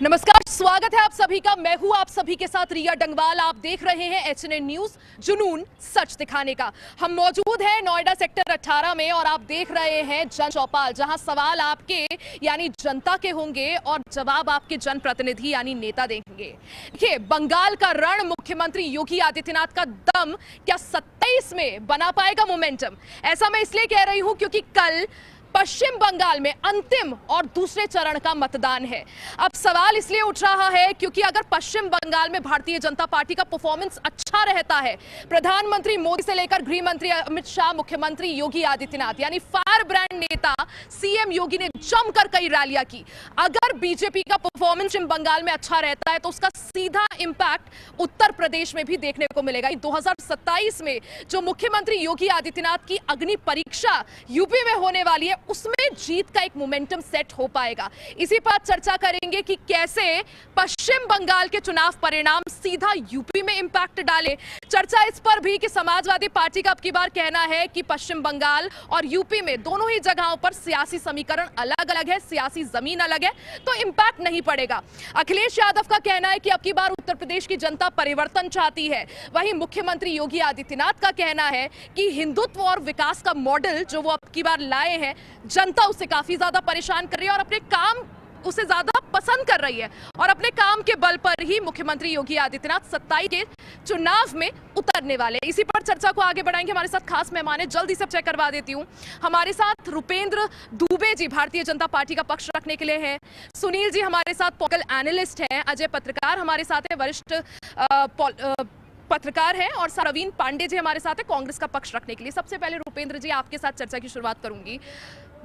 नमस्कार, स्वागत है आप सभी का। मैं हूं आप सभी के साथ रिया डंगवाल। आप देख रहे हैं एचएनएन न्यूज, जुनून सच दिखाने का। हम मौजूद हैं नोएडा सेक्टर 18 में और आप देख रहे हैं जन चौपाल, जहां सवाल आपके यानी जनता के होंगे और जवाब आपके जनप्रतिनिधि यानी नेता देंगे। देखिए, बंगाल का रण मुख्यमंत्री योगी आदित्यनाथ का दम क्या 27 में बना पाएगा मोमेंटम? ऐसा मैं इसलिए कह रही हूं क्योंकि कल पश्चिम बंगाल में अंतिम और दूसरे चरण का मतदान है। अब सवाल इसलिए उठ रहा है क्योंकि अगर पश्चिम बंगाल में भारतीय जनता पार्टी का परफॉर्मेंस अच्छा रहता है, प्रधानमंत्री मोदी से लेकर गृह मंत्री अमित शाह, मुख्यमंत्री योगी आदित्यनाथ यानी फायर ब्रांड नेता सीएम योगी ने जमकर कई रैलियां की। अगर बीजेपी का परफॉर्मेंस पश्चिम बंगाल में अच्छा रहता है तो उसका सीधा इंपैक्ट उत्तर प्रदेश में भी देखने को मिलेगा। 2027 में जो मुख्यमंत्री योगी आदित्यनाथ की अग्नि परीक्षा यूपी में होने वाली है, उसमें जीत का एक मोमेंटम सेट हो पाएगा। इसी पर चर्चा करेंगे कि कैसे पश्चिम बंगाल के चुनाव परिणाम सीधा यूपी में इंपैक्ट डाले। चर्चा इस पर भी कि समाजवादी पार्टी का अब की बार कहना है कि पश्चिम बंगाल और यूपी में दोनों ही जगहों पर सियासी समीकरण अलग अलग है, सियासी जमीन अलग है, तो इंपैक्ट नहीं पड़ेगा। अखिलेश यादव का कहना है कि अब की बार उत्तर प्रदेश की जनता परिवर्तन चाहती है। वहीं मुख्यमंत्री योगी आदित्यनाथ का कहना है कि हिंदुत्व और विकास का मॉडल जो वो अब की बार लाए हैं, जनता उसे काफी ज्यादा परेशान कर रही है और अपने काम उसे ज्यादा पसंद कर रही है और अपने काम के बल पर ही मुख्यमंत्री योगी आदित्यनाथ 27 के चुनाव में उतरने वाले। इसी पर चर्चा को आगे बढ़ाएंगे। हमारे साथ खास मेहमान है, जल्दी से चेक करवा देती हूं। हमारे साथ रुपेंद्र दुबे जी भारतीय जनता पार्टी का पक्ष रखने के लिए हैं। सुनील जी हमारे साथ पॉलिटिकल एनालिस्ट हैं। अजय पत्रकार हमारे साथ है, वरिष्ठ पत्रकार हैं। और रवीन पांडे जी हमारे साथ है कांग्रेस का पक्ष रखने के लिए। सबसे पहले रुपेंद्र जी, आपके साथ चर्चा की शुरुआत करूंगी।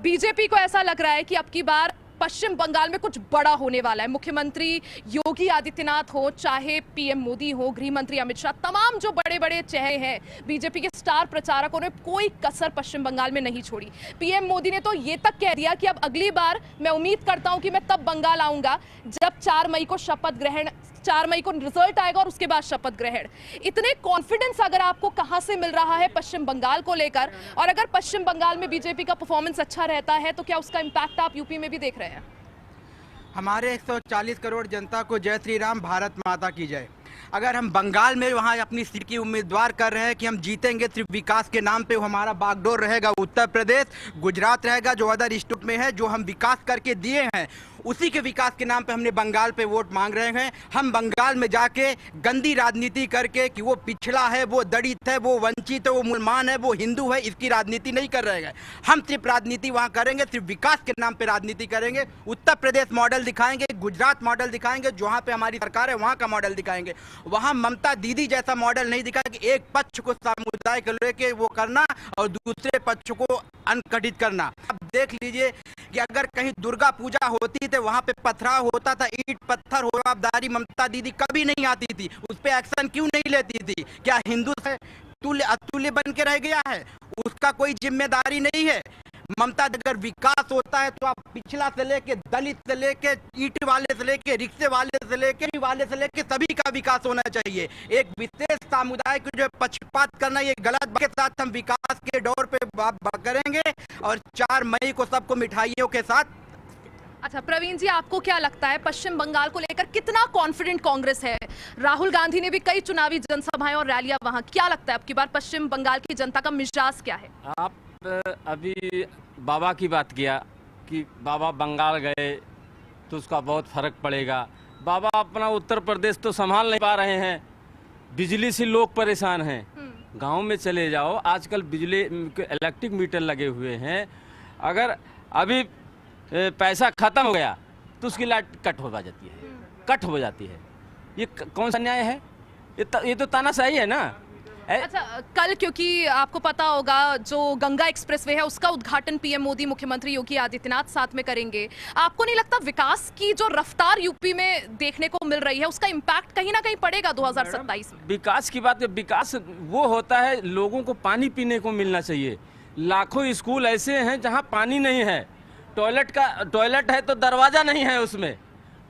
बीजेपी को ऐसा लग रहा है कि अब की बार पश्चिम बंगाल में कुछ बड़ा होने वाला है। मुख्यमंत्री योगी आदित्यनाथ हो, चाहे पीएम मोदी हो, गृह मंत्री अमित शाह, तमाम जो बड़े बड़े चेहरे हैं बीजेपी के स्टार प्रचारकों ने कोई कसर पश्चिम बंगाल में नहीं छोड़ी। पीएम मोदी ने तो ये तक कह दिया कि अब अगली बार मैं उम्मीद करता हूं कि मैं तब बंगाल आऊंगा जब 4 मई को रिजल्ट आएगा और उसके बाद शपथ ग्रहण। इतने कॉन्फिडेंस अगर आपको कहां से मिल रहा है पश्चिम बंगाल को लेकर, और अगर पश्चिम बंगाल में बीजेपी का परफॉर्मेंस अच्छा रहता है तो क्या उसका इंपैक्ट आप यूपी में भी देख रहे हैं? हमारे 140 करोड़ जनता को जय श्री राम, भारत माता की जय। अगर हम बंगाल में वहाँ अपनी सीट की उम्मीदवार कर रहे हैं कि हम जीतेंगे सिर्फ विकास के नाम पे, हमारा बागडोर रहेगा उत्तर प्रदेश, गुजरात रहेगा जो अदर स्टेट में है, जो हम विकास करके दिए हैं उसी के विकास के नाम पे हमने बंगाल पे वोट मांग रहे हैं। हम बंगाल में जाके गंदी राजनीति करके कि वो पिछड़ा है, वो दलित है, वो वंचित है, वो मुसलमान है, वो हिंदू है, इसकी राजनीति नहीं कर रहे हैं। हम सिर्फ राजनीति वहाँ करेंगे, सिर्फ विकास के नाम पे राजनीति करेंगे। उत्तर प्रदेश मॉडल दिखाएंगे, गुजरात मॉडल दिखाएंगे, जहाँ पे हमारी सरकार है वहाँ का मॉडल दिखाएंगे। वहाँ ममता दीदी जैसा मॉडल नहीं दिखाएंगे कि एक पक्ष को समुदाय को लेके वो करना और दूसरे पक्ष को अनकथित करना। अब देख लीजिए कि अगर कहीं दुर्गा पूजा होती तो वहाँ पे पथराव होता था, ईंट पत्थर हो, जवाबदारी ममता दीदी कभी नहीं आती थी, उस पर एक्शन क्यों नहीं लेती थी? क्या हिंदू से अतुल्य बन के रह गया है? उसका कोई जिम्मेदारी नहीं है। ममता, अगर विकास होता है तो आप पिछला से लेके दलित से लेके ईंट वाले से लेके रिक्शे वाले से लेके सभी का विकास होना चाहिए। एक विशेष समुदाय को जो पक्षपात करना ये गलत बात के साथ हम विकास के दौर पे बात करेंगे और 4 मई को सबको मिठाइयों के साथ। अच्छा प्रवीण जी, आपको क्या लगता है पश्चिम बंगाल को लेकर कितना कॉन्फिडेंट कांग्रेस है? राहुल गांधी ने भी कई चुनावी जनसभाएं और रैलियां वहां, क्या लगता है अब की बार पश्चिम बंगाल की जनता का मिजाज क्या है? आप अभी बाबा की बात किया कि बाबा बंगाल गए तो उसका बहुत फर्क पड़ेगा। बाबा अपना उत्तर प्रदेश तो संभाल नहीं पा रहे हैं, बिजली से लोग परेशान हैं। गांव में चले जाओ, आजकल बिजली इलेक्ट्रिक मीटर लगे हुए हैं, अगर अभी पैसा खत्म हो गया तो उसकी लाइट कट हो जाती है। ये कौन सा न्याय है? ये तो तानाशाही है ना। अच्छा, कल क्योंकि आपको पता होगा जो गंगा एक्सप्रेसवे है उसका उद्घाटन पीएम मोदी, मुख्यमंत्री योगी आदित्यनाथ साथ में करेंगे। आपको नहीं लगता विकास की जो रफ्तार यूपी में देखने को मिल रही है उसका इम्पैक्ट कहीं ना कहीं पड़ेगा 2027 में? विकास की बात है, विकास वो होता है लोगों को पानी पीने को मिलना चाहिए। लाखों स्कूल ऐसे हैं जहाँ पानी नहीं है, टॉयलेट है तो दरवाजा नहीं है, उसमें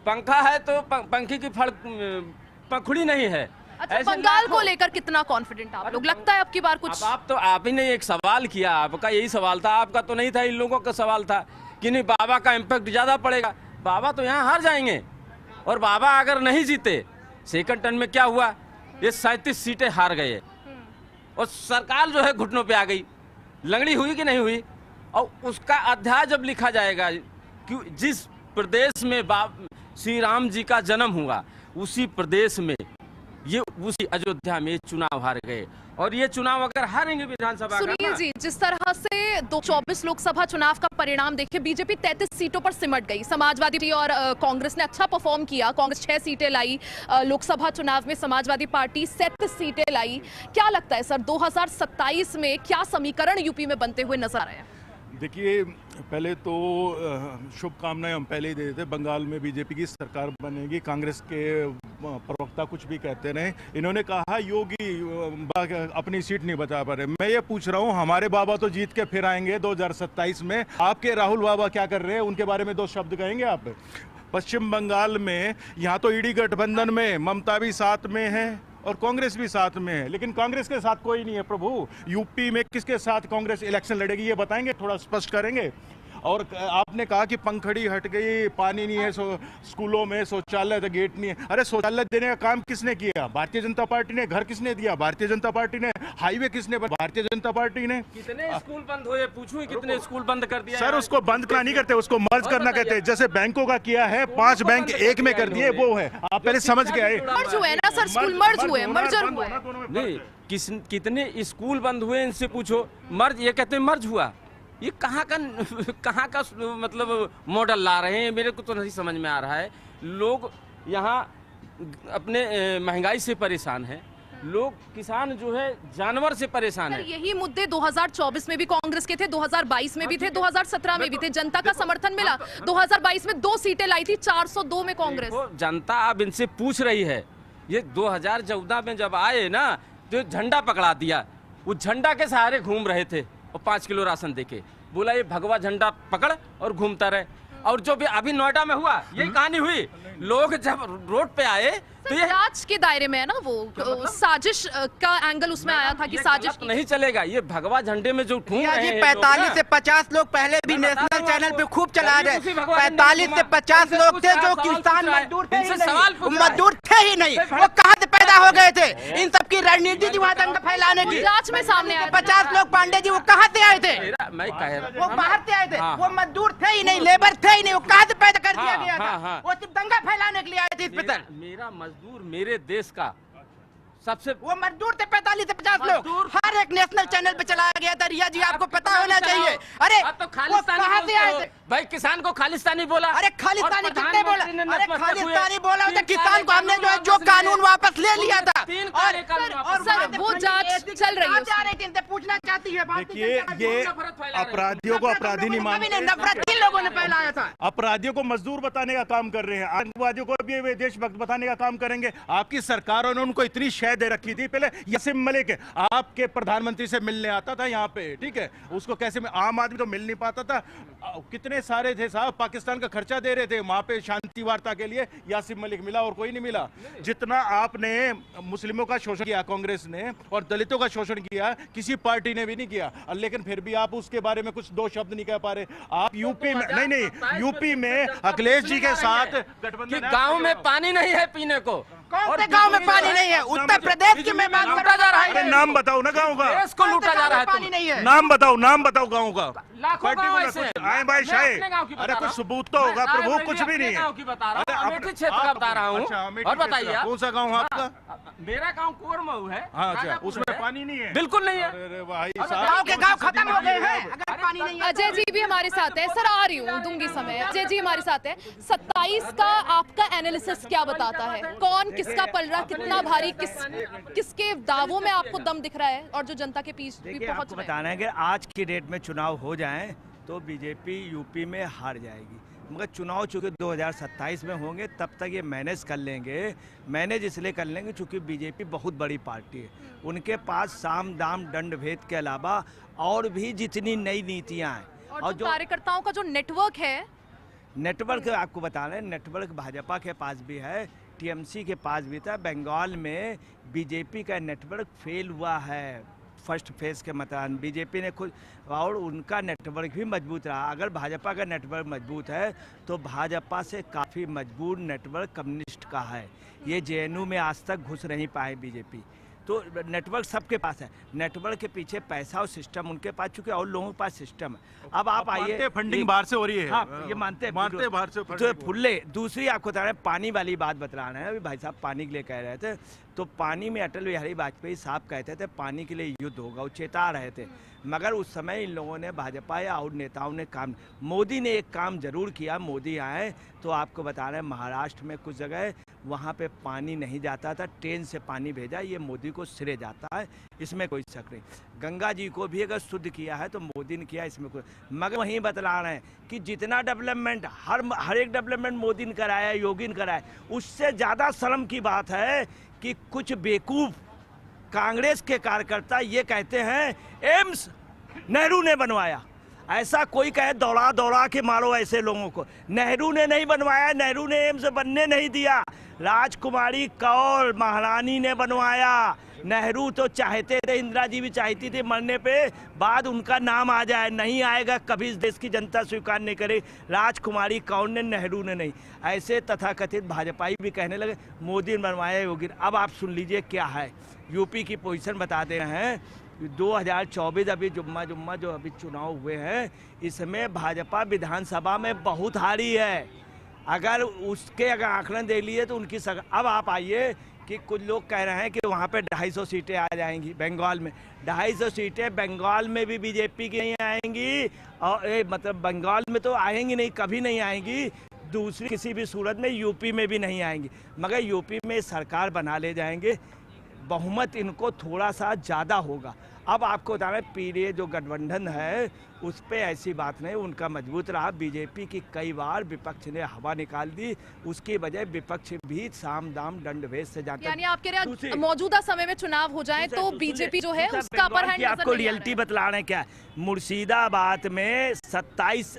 पंखा है तो पंखे की पंखुड़ी नहीं है। अच्छा, बंगाल को लेकर कितना कॉन्फिडेंट आप लोग? लगता है अब की बार कुछ? आप ही ने एक सवाल किया, आपका यही सवाल था, आपका तो नहीं था, इन लोगों का सवाल था कि नहीं बाबा का इम्पैक्ट ज्यादा पड़ेगा। बाबा तो यहाँ हार जाएंगे, और बाबा अगर नहीं जीते, सेकंड टर्म में क्या हुआ, ये 37 सीटें हार गए और सरकार जो है घुटनों पे आ गई। लंगड़ी हुई कि नहीं हुई? और उसका अध्याय जब लिखा जाएगा, क्यों जिस प्रदेश में श्री राम जी का जन्म हुआ, उसी प्रदेश में ये उसी अयोध्या में चुनाव हार गए। और ये चुनाव अगर हारेंगे विधानसभा, सुनील जी, जिस तरह से 24 लोकसभा चुनाव का परिणाम देखे, बीजेपी 33 सीटों पर सिमट गई, समाजवादी और कांग्रेस ने अच्छा परफॉर्म किया। कांग्रेस 6 सीटें लाई, लोकसभा चुनाव में समाजवादी पार्टी 37 सीटें लाई। क्या लगता है सर, 2027 में क्या समीकरण यूपी में बनते हुए नजर आ रहे हैं? देखिए, पहले तो शुभकामनाएं हम पहले ही दे देते। बंगाल में बीजेपी की सरकार बनेगी। कांग्रेस के प्रवक्ता कुछ भी कहते रहे, इन्होंने कहा योगी अपनी सीट नहीं बचा पा रहे। मैं ये पूछ रहा हूँ, हमारे बाबा तो जीत के फिर आएंगे 2027 में, आपके राहुल बाबा क्या कर रहे हैं, उनके बारे में 2 शब्द कहेंगे आप? पश्चिम बंगाल में यहाँ तो ईडी गठबंधन में ममता भी साथ में है और कांग्रेस भी साथ में है, लेकिन कांग्रेस के साथ कोई नहीं है प्रभु। यूपी में किसके साथ कांग्रेस इलेक्शन लड़ेगी, ये बताएंगे, थोड़ा स्पष्ट करेंगे। और आपने कहा कि पंखड़ी हट गई, पानी नहीं है, स्कूलों में शौचालय तो गेट नहीं है। अरे शौचालय देने का काम किसने किया? भारतीय जनता पार्टी ने। घर किसने दिया? भारतीय जनता पार्टी ने। हाईवे किसने? भारतीय जनता पार्टी ने। कितने स्कूल बंद हुए, पूछूं कितने स्कूल बंद कर दिया? सर, उसको बंद करना नहीं करते, उसको मर्ज करना कहते हैं। जैसे बैंकों का किया है, 5 बैंक एक में कर दिए, वो है। आप पहले समझ के आए। मर्ज हुए ना सर, स्कूल मर्ज हुए, मर्जर हुए नहीं। कितने स्कूल बंद हुए, इनसे पूछो। मर्ज, ये कहते हैं मर्ज हुआ। ये कहाँ का मतलब मॉडल ला रहे हैं, मेरे को तो नहीं समझ में आ रहा है। लोग यहाँ अपने महंगाई से परेशान हैं, लोग किसान जो है जानवर से परेशान है। यही मुद्दे 2024 में भी कांग्रेस के थे, 2022 में भी थे, 2017 में भी थे। जनता का समर्थन मिला। 2022 में 2 सीटें लाई थी, 402 में कांग्रेस। जनता अब इनसे पूछ रही है। ये 2014 में जब आए ना, तो झंडा पकड़ा दिया। वो झंडा के सहारे घूम रहे थे और 5 किलो राशन देके बोला ये भगवा झंडा पकड़ और घूमता रहे। और जो भी अभी नोएडा में हुआ, यही कहानी हुई। लोग जब रोड पे आए तो ये जांच के दायरे में है ना, वो साजिश का एंगल उसमें आया था कि साजिश नहीं चलेगा। ये भगवा झंडे में जो घूम रहे हैं 45 से 50 लोग पहले भी नेशनल चैनल पे खूब चला रहे। 45 से 50 लोग थे जो किसान मजदूर थे ही नहीं, वो कहाँ से पैदा हो गए थे? इन सब की रणनीति थी वहाँ दंगा फैलाने की। जांच में सामने आया। 50 लोग पांडे जी वो कहाँ से आए थे? मैं कह रहा, वो बाहर से आए थे, वो मजदूर थे ही नहीं, लेबर थे ही नहीं, वो कहाँ से पैदा कर दिया गया था? वो सिर्फ दंगा फैलाने के लिए आए थे इस पे। मेरा मजदूर मेरे देश का सबसे, वो मजदूर थे 45 से 50 लोग। हर एक नेशनल चैनल पे चलाया गया था। रिया जी, आपको पता होना चाहिए। अरे तो कहाँ से आए थे भाई? किसान को खालिस्तानी बोला। अरे खालिस्तानी किसने बोला? अरे खालिस्तानी बोला था किसान को। हमने जो है जो कानून वापस ले लिया था। और सर, वो जांच चल रही है, पूछना चाहती है। देखिए, ये अपराधियों को अपराधी नहीं मानते। नफरत किन लोगों ने फैलाया था? अपराधियों को मजदूर बताने का काम कर रहे हैं, आतंकवादियों को भी वे देशभक्त बताने का काम करेंगे। आपकी सरकारों ने उनको इतनी शय दे रखी थी। पहले यासिम मलिक आपके प्रधानमंत्री से मिलने आता था यहाँ पे, ठीक है, उसको कैसे में आम आदमी तो मिल नहीं पाता था। कितने सारे थे साहब, पाकिस्तान का खर्चा दे रहे थे वहां पे शांति वार्ता के लिए। यासिम मलिक मिला और कोई नहीं मिला। जितना आपने मुस्लिमों का शोषण किया कांग्रेस ने और दलितों का शोषण किया, किसी पार्टी ने भी नहीं किया। लेकिन फिर भी आप उसके बारे में कुछ 2 शब्द नहीं कह पा रहे। आप यूपी में नहीं, यूपी में अखिलेश जी के साथ गठबंधन। गाँव में पानी नहीं है पीने को। कौन से गांव में पानी नहीं है? उत्तर प्रदेश की मैं बात लूटा जा रहा है। अरे नाम बताओ ना गाँव का। देश को लूटा जा रहा है। पानी नहीं है। नाम बताओ गाँव का। लाखों गाँव ऐसे हैं। आए भाई शायद, अरे कुछ सबूत तो होगा प्रभु, कुछ भी नहीं है। अमेठी क्षेत्र का बता रहा हूँ। और बताइए कौन सा गाँव आपका? मेरा गाँव कोरमऊ है। अच्छा, उसमें पानी नहीं है? बिल्कुल नहीं है। अरे भाई गाँव के गाँव खत्म हो गए हैं अगर पानी नहीं है। अजय जी भी हमारे साथ है। सर, आ रही हूँ, दूंगी समय। अजय जी हमारे साथ है। 27 का आपका एनालिसिस क्या बताता है? कौन किसका पलड़ा कितना भारी, किसके दावों में आपको दम दिख रहा है और जो जनता के बीच भी पहुंच आपको बताना है कि आज की डेट में चुनाव हो जाएं तो बीजेपी यूपी में हार जाएगी। मगर चुनाव चूँकि 2027 में होंगे, तब तक ये मैनेज कर लेंगे। मैनेज इसलिए कर लेंगे चूँकि बीजेपी बहुत बड़ी पार्टी है। उनके पास साम दाम दंड भेद के अलावा और भी जितनी नई नीतियाँ हैं और जो कार्यकर्ताओं का जो नेटवर्क है, नेटवर्क आपको बता रहे हैं, नेटवर्क भाजपा के पास भी है, टीएमसी के पास भी था। बंगाल में बीजेपी का नेटवर्क फेल हुआ है, फर्स्ट फेज के मतदान बीजेपी ने खुद, और उनका नेटवर्क भी मजबूत रहा। अगर भाजपा का नेटवर्क मजबूत है तो भाजपा से काफ़ी मजबूत नेटवर्क कम्युनिस्ट का है। ये जेएनयू में आज तक घुस नहीं पाए बीजेपी, तो नेटवर्क सबके पास है। नेटवर्क के पीछे पैसा और सिस्टम उनके पास, चूंकि और लोगों के पास सिस्टम है। अब आप आइए, फंडिंग बाहर से हो रही है। हाँ, ये मानते बाहर से तो फुल्ले। दूसरी आपको बता रहे हैं, पानी वाली बात बता रहे हैं। अभी भाई साहब पानी के लिए कह रहे थे, तो पानी में अटल बिहारी वाजपेयी साहब कहते थे पानी के लिए युद्ध होगा, वो चेता रहे थे। मगर उस समय इन लोगों ने, भाजपा या और नेताओं ने काम, मोदी ने एक काम जरूर किया। मोदी आए तो आपको बता रहे हैं, महाराष्ट्र में कुछ जगह वहाँ पे पानी नहीं जाता था, ट्रेन से पानी भेजा, ये मोदी को सिरे जाता है, इसमें कोई शक नहीं। गंगा जी को भी अगर शुद्ध किया है तो मोदी ने किया, इसमें कोई, मगर वहीं बतला रहे हैं कि जितना डेवलपमेंट, हर एक डेवलपमेंट मोदी ने कराया, योगी ने कराया, उससे ज़्यादा शर्म की बात है कि कुछ बेवकूफ़ कांग्रेस के कार्यकर्ता ये कहते हैं एम्स नेहरू ने बनवाया। ऐसा कोई कहे दौड़ा दौड़ा के मारो ऐसे लोगों को। नेहरू ने नहीं बनवाया, नेहरू ने एम्स बनने नहीं दिया, राजकुमारी कौर महारानी ने बनवाया। नेहरू तो चाहते थे, इंदिरा जी भी चाहती थी मरने पे बाद उनका नाम आ जाए, नहीं आएगा कभी, इस देश की जनता स्वीकार नहीं करे। राजकुमारी कौर ने, नेहरू ने नहीं। ऐसे तथाकथित भाजपाई भी कहने लगे मोदी ने बनवाया, योगी। अब आप सुन लीजिए क्या है, यूपी की पोजीशन बता दे रहे हैं। 2024 अभी जुम्मा जो अभी चुनाव हुए हैं, इसमें भाजपा विधानसभा में बहुत हारी है। अगर अगर आंकड़े दे लिए तो उनकी अब आप आइए कि कुछ लोग कह रहे हैं कि वहाँ पे 250 सीटें आ जाएंगी बंगाल में। 250 सीटें बंगाल में भी बीजेपी की नहीं आएंगी, और मतलब बंगाल में तो आएंगी नहीं, कभी नहीं आएंगी। दूसरी किसी भी सूरत में यूपी में भी नहीं आएंगी, मगर यूपी में सरकार बना ले जाएंगे। बहुमत इनको थोड़ा सा ज़्यादा होगा। अब आपको बता रहे पीढ़ी जो गठबंधन है उस पर ऐसी बात नहीं, उनका मजबूत रहा। बीजेपी की कई बार विपक्ष ने हवा निकाल दी, उसकी वजह विपक्ष भी साम दाम दंड भेद से जाता। यानी आप कह रहे हैं मौजूदा समय में चुनाव हो जाए तो बीजेपी जो है उसका अपर हैंड आपको रियलिटी बतला रहे हैं क्या। मुर्शिदाबाद में 27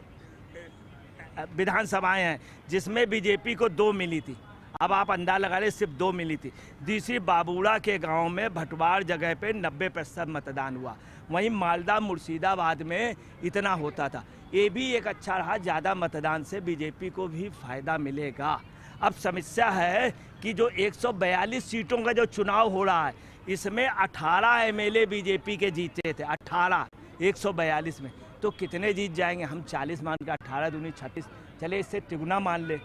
विधानसभाएं हैं जिसमें बीजेपी को 2 मिली थी। अब आप अंदाजा लगा रहे सिर्फ 2 मिली थी। दूसरी बाबूड़ा के गांव में भटवाड़ जगह पे 90% मतदान हुआ। वहीं मालदा मुर्शिदाबाद में इतना होता था। ये भी एक अच्छा रहा, ज़्यादा मतदान से बीजेपी को भी फायदा मिलेगा। अब समस्या है कि जो 142 सीटों का जो चुनाव हो रहा है, इसमें 18 एमएलए बीजेपी के जीते थे। 18 142 में तो कितने जीत जाएंगे? हम 40 मान के 18 दूनी 36, चले इससे तिगुना मान ले,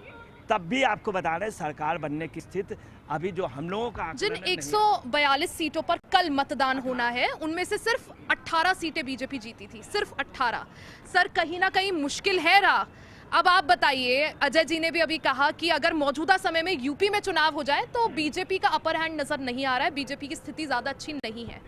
तब भी आपको बता रहे सरकार बनने की स्थिति अभी जो हम लोगों का जिन 142 सीटों पर कल मतदान होना है उनमें से सिर्फ 18 सीटें बीजेपी जीती थी, सिर्फ 18। सर कहीं ना कहीं मुश्किल है रहा। अब आप बताइए, अजय जी ने भी अभी कहा कि अगर मौजूदा समय में यूपी में चुनाव हो जाए तो बीजेपी का अपर हैंड नजर नहीं आ रहा है, बीजेपी की स्थिति ज्यादा अच्छी नहीं है।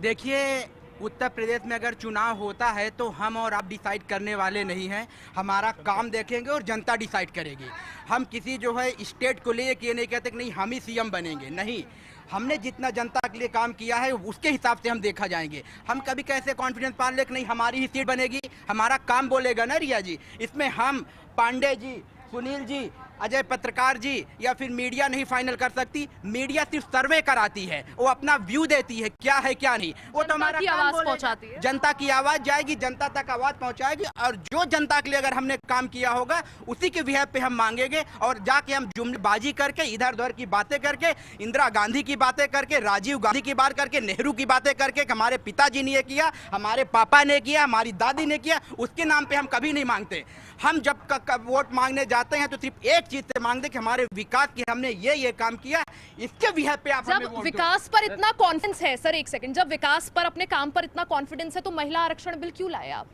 देखिए, उत्तर प्रदेश में अगर चुनाव होता है तो हम और आप डिसाइड करने वाले नहीं हैं, हमारा काम देखेंगे और जनता डिसाइड करेगी। हम किसी जो है स्टेट को ले ये नहीं कहते कि नहीं हम ही सीएम बनेंगे, नहीं। हमने जितना जनता के लिए काम किया है उसके हिसाब से हम देखा जाएंगे। हम कभी कैसे कॉन्फिडेंस पाल ले कि नहीं हमारी ही सीट बनेगी, हमारा काम बोलेगा ना रिया जी। इसमें हम, पांडे जी, सुनील जी, अजय पत्रकार जी या फिर मीडिया नहीं फाइनल कर सकती। मीडिया सिर्फ सर्वे कराती है, वो अपना व्यू देती है क्या है क्या नहीं। वो तो हमारा आवाज पहुंचाती है, जनता की आवाज जाएगी, जनता तक आवाज पहुंचाएगी, और जो जनता के लिए अगर हमने काम किया होगा उसी के विहेव पे हम मांगेंगे। और जाके हम जुमलेबाजी करके, इधर उधर की बातें करके, इंदिरा गांधी की बातें करके, राजीव गांधी की बात करके, नेहरू की बातें करके, हमारे पिताजी ने किया, हमारे पापा ने किया, हमारी दादी ने किया, उसके नाम पे हम कभी नहीं मांगते। हम जब वोट मांगने जाते हैं तो सिर्फ एक चीज से मांगते कि हमारे विकास की हमने ये काम किया, इसके विहेव पे आप जब विकास पर इतना कॉन्फिडेंस है, सर एक सेकंड, जब विकास पर अपने काम पर इतना कॉन्फिडेंस है तो महिला आरक्षण बिल क्यों लाए आप?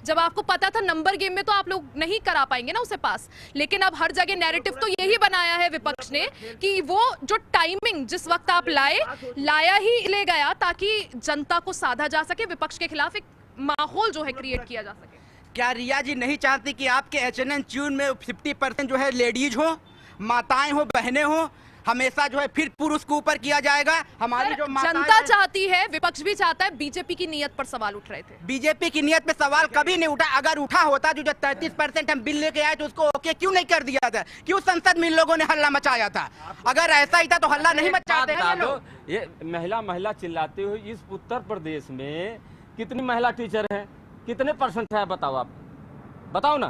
जब आपको पता था नंबर गेम में तो आप लोग नहीं करा पाएंगे ना उसे पास। लेकिन अब हर जगह नैरेटिव तो यही बनाया है विपक्ष ने कि वो जो टाइमिंग जिस वक्त आप लाया ही ले गया ताकि जनता को साधा जा सके, विपक्ष के खिलाफ एक माहौल जो है क्रिएट किया जा सके। क्या रिया जी नहीं चाहती कि आपके एचएनएन ट्यून में 50% जो है लेडीज हो, माताएं हो, बहनें हो? हमेशा जो है फिर पुरुष को ऊपर किया जाएगा। हमारी जो जनता चाहती है, विपक्ष भी चाहता है। बीजेपी की नीयत पर सवाल उठ रहे थे। बीजेपी की नीयत पे सवाल कभी नहीं उठा। अगर उठा होता जो 33% हम बिल लेके आए तो उसको ओके क्यों नहीं कर दिया था? क्यों संसद में इन लोगों ने हल्ला मचाया था? अगर ऐसा ही था तो हल्ला नहीं मचाते हैं ये लोग। ये महिला महिला चिल्लाते हुए इस उत्तर प्रदेश में कितनी महिला टीचर हैं, कितने परसेंट है बताओ, आप बताओ ना,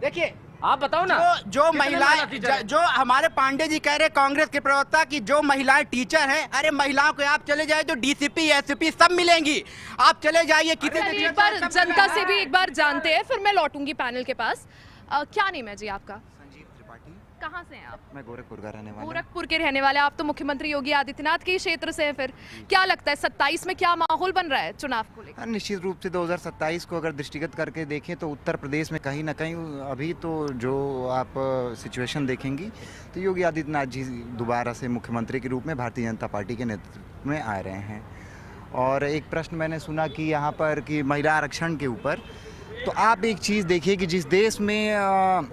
देखिए आप बताओ ना। जो महिलाएं, जो हमारे पांडे जी कह रहे कांग्रेस के प्रवक्ता कि जो महिलाएं टीचर हैं, अरे महिलाओं को आप चले जाए तो डीसीपी एसपी सब मिलेंगी, आप चले जाइए किसी चलिए एक बार जनता से भी एक बार जानते हैं, फिर मैं लौटूंगी पैनल के पास। क्या नेम है जी आपका? संजीव त्रिपाठी। कहाँ से हैं आप? मैं गोरखपुर का रहने वाला हूं। गोरखपुर के रहने वाले आप तो मुख्यमंत्री योगी आदित्यनाथ के ही क्षेत्र से हैं। फिर क्या लगता है 27 में क्या माहौल बन रहा है चुनाव को लेकर? निश्चित रूप से 2027 को अगर दृष्टिगत करके देखें तो उत्तर प्रदेश में कहीं ना कहीं अभी तो जो आप सिचुएशन देखेंगी तो योगी आदित्यनाथ जी दोबारा से मुख्यमंत्री के रूप में भारतीय जनता पार्टी के नेतृत्व में आ रहे हैं। और एक प्रश्न मैंने सुना कि यहाँ पर कि महिला आरक्षण के ऊपर, तो आप एक चीज़ देखिए कि जिस देश में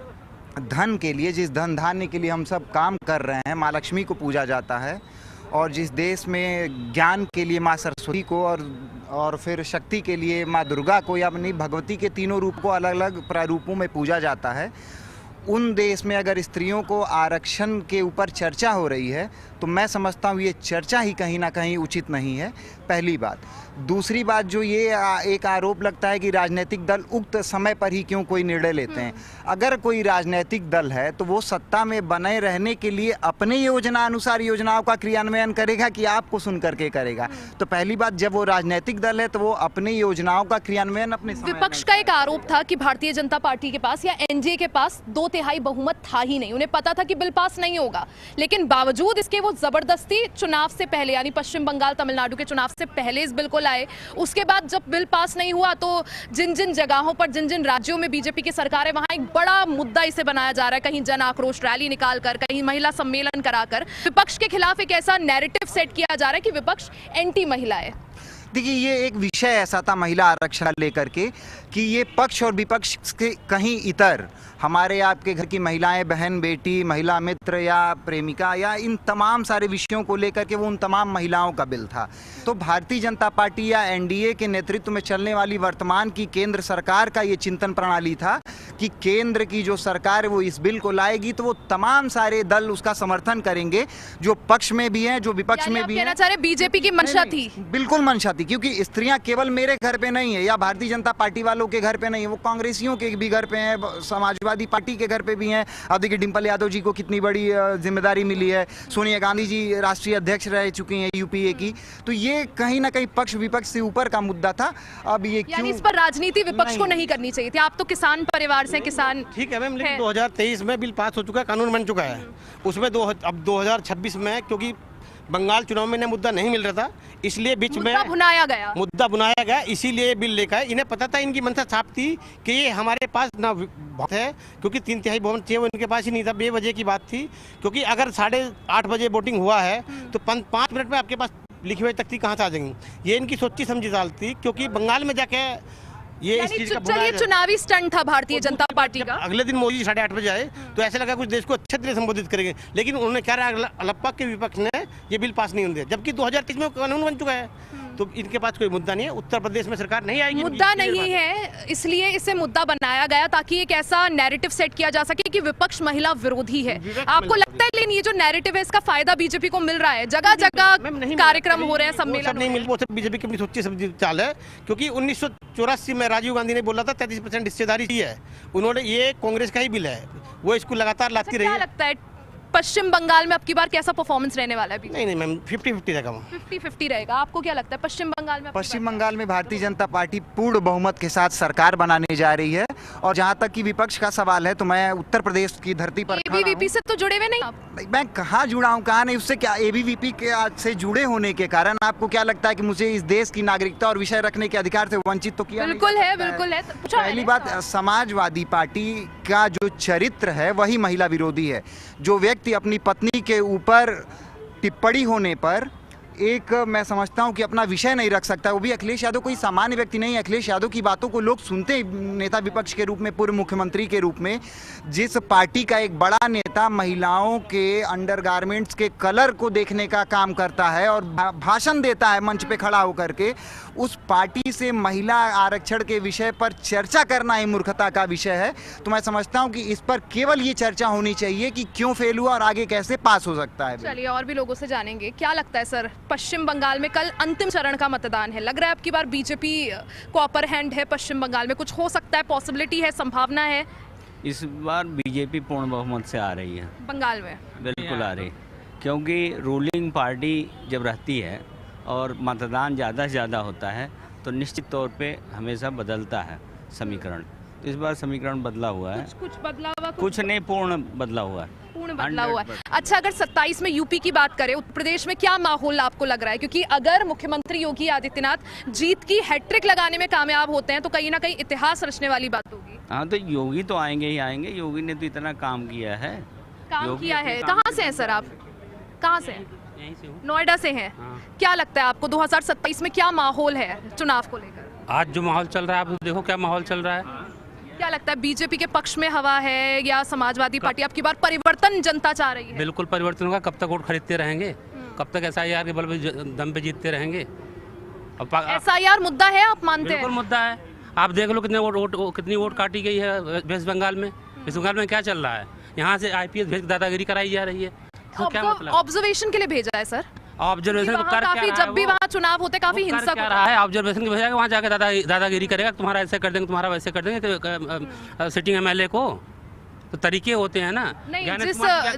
धन के लिए, जिस धन धान्य के लिए हम सब काम कर रहे हैं, माँ लक्ष्मी को पूजा जाता है, और जिस देश में ज्ञान के लिए माँ सरस्वती को और फिर शक्ति के लिए माँ दुर्गा को या अपनी भगवती के तीनों रूप को अलग अलग प्रारूपों में पूजा जाता है, उन देश में अगर स्त्रियों को आरक्षण के ऊपर चर्चा हो रही है तो मैं समझता हूँ ये चर्चा ही कहीं ना कहीं उचित नहीं है, पहली बात। दूसरी बात, जो ये एक आरोप लगता है कि राजनीतिक दल उक्त समय पर ही क्यों कोई निर्णय लेते हैं। अगर कोई राजनीतिक दल है तो वो सत्ता में बने रहने के लिए अपने योजना अनुसार योजनाओं का क्रियान्वयन करेगा कि आपको सुन करके करेगा। तो पहली बात, जब वो राजनीतिक दल है तो वो अपनी योजनाओं का क्रियान्वयन अपने विपक्ष का एक आरोप था कि भारतीय जनता पार्टी के पास या एनडीए के पास 2/3 बहुमत था ही नहीं, उन्हें पता था कि बिल पास नहीं होगा, लेकिन बावजूद इसके वो जबरदस्ती चुनाव से पहले यानी पश्चिम बंगाल तमिलनाडु के चुनाव से पहले इस बिल को लाए। उसके बाद जब बिल पास नहीं हुआ तो जिन जिन जगहों पर, जिन जिन राज्यों में बीजेपी की सरकार है, वहां एक बड़ा मुद्दा इसे बनाया जा रहा है, कहीं जन आक्रोश रैली निकालकर, कहीं महिला सम्मेलन कराकर विपक्ष के खिलाफ एक ऐसा नैरेटिव सेट किया जा रहा है कि विपक्ष एंटी महिला है। देखिए, ये एक विषय ऐसा था महिला आरक्षण लेकर के कि ये पक्ष और विपक्ष के कहीं इतर हमारे आपके घर की महिलाएं, बहन, बेटी, महिला मित्र या प्रेमिका या इन तमाम सारे विषयों को लेकर के वो उन तमाम महिलाओं का बिल था। तो भारतीय जनता पार्टी या एनडीए के नेतृत्व में चलने वाली वर्तमान की केंद्र सरकार का ये चिंतन प्रणाली था कि केंद्र की जो सरकार है वो इस बिल को लाएगी तो वो तमाम सारे दल उसका समर्थन करेंगे, जो पक्ष में भी हैं, जो विपक्ष में भी हैं। बीजेपी की मंशा थी? बिल्कुल मंशा थी, क्योंकि स्त्रियां केवल मेरे घर पे नहीं है या भारतीय जनता पार्टी वालों के घर पे नहीं है, वो कांग्रेसियों के भी घर पे हैं, समाजवादी पार्टी के घर पे भी हैं। अब देखिए डिम्पल यादव जी को कितनी बड़ी जिम्मेदारी मिली है, सोनिया गांधी जी राष्ट्रीय अध्यक्ष रह चुकी हैं यूपीए की। तो ये कहीं ना कहीं पक्ष विपक्ष से ऊपर का मुद्दा था। अब ये क्यों, इस पर राजनीति विपक्ष को नहीं करनी चाहिए थी? आप तो किसान परिवार से, किसान ठीक है मैम, लेकिन 2023 में बिल पास हो चुका है, कानून बन चुका है। उसमें अब 2026 में क्योंकि बंगाल चुनाव में मुद्दा नहीं मिल रहा था, इसलिए बीच में मुद्दा बुनाया गया, इसीलिए बिल लेकर आए। इन्हें पता था, इनकी मंशा साफ थी कि ये हमारे पास ना बहुत है, क्योंकि 3/3 बहुमत चाहिए, वो इनके पास ही नहीं था। बेवजह की बात थी, क्योंकि अगर 8:30 बजे वोटिंग हुआ है तो 5 मिनट में आपके पास लिखी हुई तख्ती कहाँ से आ जाएंगी। ये इनकी सोची समझी चाल थी, क्योंकि बंगाल में जाके ये इस चीज का चुनावी स्टंट था भारतीय जनता पार्टी का। अगले दिन मोदी 8:30 बजे आए तो ऐसा लगा कुछ देश को अच्छे तरह संबोधित करेंगे, लेकिन उन्होंने क्या अलप्पा के विपक्ष ने ये बिल पास नहीं होने दिया, जबकि 2023 में कानून बन चुका है। तो इनके पास कोई मुद्दा नहीं है, उत्तर प्रदेश में सरकार नहीं आएगी। मुद्दा नहीं है, इसलिए इसे मुद्दा बनाया गया ताकि एक ऐसा नैरेटिव सेट किया जा सके कि विपक्ष महिला विरोधी है। आपको लगता है लेकिन ये जो नैरेटिव है इसका फायदा बीजेपी को मिल रहा है? जगह जगह कार्यक्रम हो रहे हैं, सम्मेलन नहीं मिल, वो सब बीजेपी की अपनी सोची समझी चाल है। क्योंकि 1984 में राजीव गांधी ने बोला था 33% हिस्सेदारी है, उन्होंने, ये कांग्रेस का ही बिल है, वो इसको लगातार लाती रही। क्या लगता है पश्चिम बंगाल में अब की बार कैसा परफॉर्मेंस रहने वाला है? नहीं मैम, 50-50 रहेगा। 50-50 रहेगा। आपको क्या लगता है पश्चिम बंगाल में? पश्चिम बंगाल में भारतीय जनता पार्टी पूर्ण बहुमत के साथ सरकार बनाने जा रही है। और जहां तक कि विपक्ष का सवाल है तो मैं उत्तर प्रदेश की धरती पर एबीवीपी से तो जुड़े हुए नहीं आप? मैं कहाँ जुड़ा हूँ, कहाँ नहीं, उससे क्या, एबीवीपी के से जुड़े होने के कारण आपको क्या लगता है कि मुझे इस देश की नागरिकता और विषय रखने के अधिकार से वंचित तो किया? बिल्कुल है, बिल्कुल है। पहली बात, समाजवादी पार्टी का जो चरित्र है वही महिला विरोधी है। जो व्यक्ति अपनी पत्नी के ऊपर टिप्पणी होने पर एक, मैं समझता हूं कि अपना विषय नहीं रख सकता, वो भी अखिलेश यादव कोई सामान्य व्यक्ति नहीं है। अखिलेश यादव की बातों को लोग सुनते, नेता विपक्ष के रूप में, पूर्व मुख्यमंत्री के रूप में, जिस पार्टी का एक बड़ा नेता नेता महिलाओं के अंडरगारमेंट्स के कलर को देखने का काम करता है और भाषण देता है मंच पे खड़ा होकर के, उस पार्टी से महिला आरक्षण के विषय पर चर्चा करना ही मूर्खता का विषय है। तो मैं समझता हूं कि इस पर केवल ये चर्चा होनी चाहिए कि क्यों फेल हुआ और आगे कैसे पास हो सकता है। चलिए और भी लोगों से जानेंगे। क्या लगता है सर, पश्चिम बंगाल में कल अंतिम चरण का मतदान है, लग रहा है अब की बार बीजेपी को अपर हैंड है पश्चिम बंगाल में, कुछ हो सकता है, पॉसिबिलिटी है, संभावना है? इस बार बीजेपी पूर्ण बहुमत से आ रही है बंगाल में, बिल्कुल आ रही, क्योंकि रूलिंग पार्टी जब रहती है और मतदान ज़्यादा से ज़्यादा होता है तो निश्चित तौर पे हमेशा बदलता है समीकरण। तो इस बार समीकरण बदला हुआ है, कुछ बदला हुआ, कुछ नहीं, पूर्ण बदला हुआ है, पूर्ण बदला हुआ है। अच्छा, अगर 27 में यूपी की बात करें, उत्तर प्रदेश में क्या माहौल आपको लग रहा है? क्योंकि अगर मुख्यमंत्री योगी आदित्यनाथ जीत की हैट्रिक लगाने में कामयाब होते हैं तो कहीं ना कहीं इतिहास रचने वाली बात होगी। हाँ, तो योगी तो आएंगे ही आएंगे, योगी ने तो इतना काम किया है। काम किया है। कहाँ से हैं सर आप? कहाँ से हैं? नोएडा से हैं। क्या लगता है आपको 2027 में क्या माहौल है चुनाव को लेकर? आज जो माहौल चल रहा है आप देखो क्या माहौल चल रहा है। क्या लगता है बीजेपी के पक्ष में हवा है या समाजवादी पार्टी अब की बार परिवर्तन जनता चाह रही है? बिल्कुल परिवर्तन होगा। कब तक वोट खरीदते रहेंगे, कब तक SIR के बल पे दम पे जीतते रहेंगे? SIR मुद्दा है, आप मानते हैं? बिल्कुल मुद्दा है। आप देख लो कितनी वोट काटी गई है वेस्ट बंगाल में। वेस्ट बंगाल में क्या चल रहा है? यहाँ से IPS भेज दादागिरी कराई जा रही है। तो क्या मतलब? ऑब्जर्वेशन के लिए भेजा है सर। ऑब्जर्वेशन को कर क्या जब भी वहाँ चुनाव होते काफी हिंसक हो रहा है। ऑब्जर्वेशन के भेजा वहाँ जाके दादागिरी करेगा, तुम्हारा ऐसे कर देंगे, तुम्हारा वैसे कर देंगे सिटिंग MLA को। तो तरीके होते हैं ना। नहीं,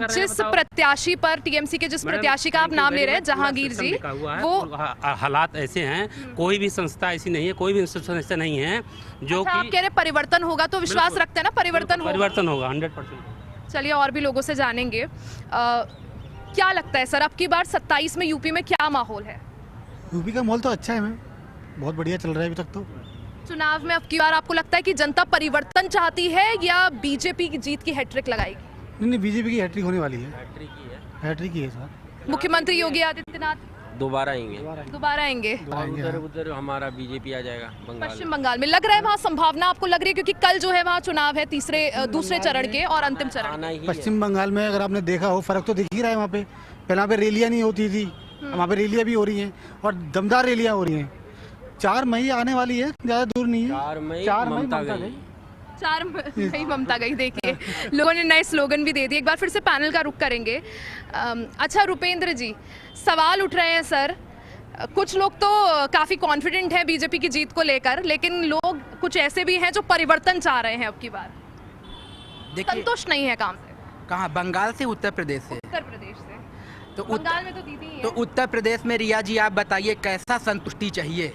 जिस प्रत्याशी पर TMC के जिस प्रत्याशी का आप नाम ले रहे हैं जहांगीर जी, वो हालात ऐसे हैं, कोई भी संस्था ऐसी नहीं है, कोई भी संस्था नहीं है जो आप कह रहे परिवर्तन होगा, तो विश्वास रखते हैं ना परिवर्तन होगा 100%। चलिए और भी लोगों से जानेंगे। क्या लगता है सर, अब की बार 27 में यूपी में क्या माहौल है? यूपी का माहौल तो अच्छा है मैम, बहुत बढ़िया चल रहा है अभी तक। तो चुनाव में अब की बार आपको लगता है कि जनता परिवर्तन चाहती है या बीजेपी की जीत की हैट्रिक लगाएगी? नहीं, बीजेपी की हैट्रिक होने वाली है। हैट्रिक ही है सर। मुख्यमंत्री योगी आदित्यनाथ दोबारा आएंगे। उधर हमारा बीजेपी आ जाएगा पश्चिम बंगाल में। लग रहा है वहाँ संभावना आपको लग रही है? क्योंकि कल जो है वहाँ चुनाव है दूसरे चरण के और अंतिम चरण। पश्चिम बंगाल में अगर आपने देखा हो, फर्क तो दिख ही रहा है। वहाँ पे पहले वहाँ पे रैलियाँ नहीं होती थी, वहाँ पे रैलियाँ भी हो रही हैं और दमदार रैलियाँ हो रही हैं। 4 मई आने वाली है, ज़्यादा दूर नहीं है। 4 मई ममता गई। देखिए लोगों ने नए स्लोगन भी दे दिए। एक बार फिर से पैनल का रुख करेंगे। अच्छा रुपेंद्र जी, सवाल उठ रहे हैं सर, कुछ लोग तो काफ़ी कॉन्फिडेंट हैं बीजेपी की जीत को लेकर, लेकिन लोग कुछ ऐसे भी हैं जो परिवर्तन चाह रहे हैं अब की बार, संतुष्ट नहीं है काम से। कहाँ? बंगाल से? उत्तर प्रदेश से? उत्तर प्रदेश से। तो बंगाल में तो दीदी है। तो उत्तर प्रदेश में रिया जी आप बताइए कैसा संतुष्टि चाहिए?